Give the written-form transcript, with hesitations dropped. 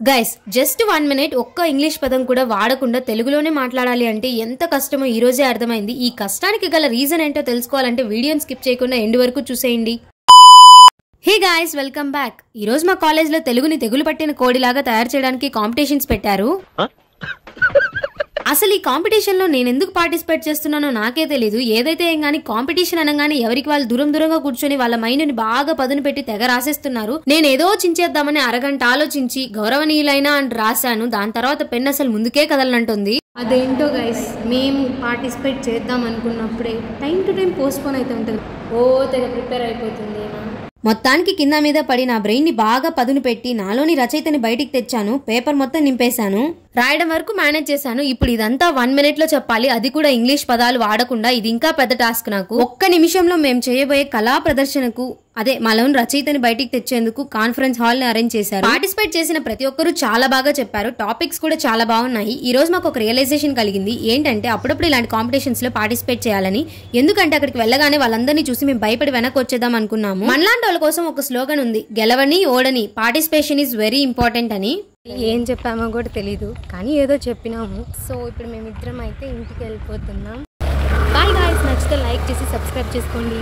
Guys just 1 minute ఒక్క English పదం కూడా వాడకుండా తెలుగులోనే మాట్లాడాలి అంటే ఎంత కష్టమో ఈ రోజే అర్థమైంది. ఈ కష్టానికి గల రీజన్ ఏంటో తెలుసుకోవాలంటే వీడియోని స్కిప్ చేయకుండా ఎండ్ వరకు చూసేయండి. Hey guys, welcome back. ఈ రోజు మా కాలేజ్ లో తెలుగుని తెగులు పట్టిన కోడిలాగా తయారు చేయడానికి కాంపిటీషన్స్ పెట్టారు. అసలు ఈ కాంపిటీషన్ లో నేను ఎందుకు పార్టిసిపేట్ చేస్తున్నానో నాకే తెలీదు. ఏదైతే ఏం గానీ కాంపిటీషన్ అనగానే ఎవరికి వాళ్ళు దూరంగా కూర్చొని వాళ్ళ మైండ్ ని బాగా పదును పెట్టి తెగ రాసేస్తున్నారు. నేను ఏదో చించేద్దామని అరగంట ఆలోచించి గౌరవనీయులైనా అని రాశాను. దాని తర్వాత పెన్ అసలు ముందుకే కదలనంటుంది. అదేంటో గైస్, మేము పార్టిసిపేట్ చేద్దాం అనుకున్నప్పుడే టైం టు టైం పోస్ట్పోన్ అయితే ఉంటుంది. తెగ ప్రిపేర్ అయిపోతుంది. మొత్తానికి కింద మీద పడి నా బ్రెయిన్ ని బాగా పదును పెట్టి నాలోని రచయితని బయటికి తెచ్చాను. పేపర్ మొత్తం నింపేశాను. రాయడం వరకు మేనేజ్ చేశాను. ఇప్పుడు ఇదంతా 1 మినిట్ లో చెప్పాలి, అది కూడా ఇంగ్లీష్ పదాలు వాడకుండా. ఇది ఇంకా పెద్ద టాస్క్ నాకు. ఒక్క నిమిషంలో మేము చేయబోయే కళా ప్రదర్శనకు మాలోని రచయితని బయటికి తెచ్చేందుకు కాన్ఫరెన్స్ హాల్ ని అరేంజ్ చేశారు. పార్టిసిపేట్ చేసిన ప్రతి ఒక్కరు చాలా బాగా చెప్పారు. టాపిక్స్ కూడా చాలా బాగున్నాయి. ఈ రోజు మాకు ఒక రియలైజేషన్ కలిగింది. ఏంటంటే అప్పుడప్పుడు ఇలాంటి కాంపిటీషన్స్ లో పార్టిసిపేట్ చేయాలని. ఎందుకంటే అక్కడికి వెళ్ళగానే వాళ్ళందరినీ చూసి మేము భయపడి వెనక్కి వచ్చేద్దాం అనుకున్నాము. మనలాంటి వాళ్ళ కోసం ఒక స్లోగన్ ఉంది, గెలవని ఓడని, పార్టిసిపేషన్ ఈజ్ వెరీ ఇంపార్టెంట్ అని. ఏం చెప్పామో కూడా తెలీదు, కానీ ఏదో చెప్పినాము. సో ఇప్పుడు మేమిద్దరం అయితే ఇంటికి వెళ్ళిపోతున్నాం. బాయ్ గాయ్స్, నచ్చితే లైక్ చేసి సబ్స్క్రైబ్ చేసుకోండి.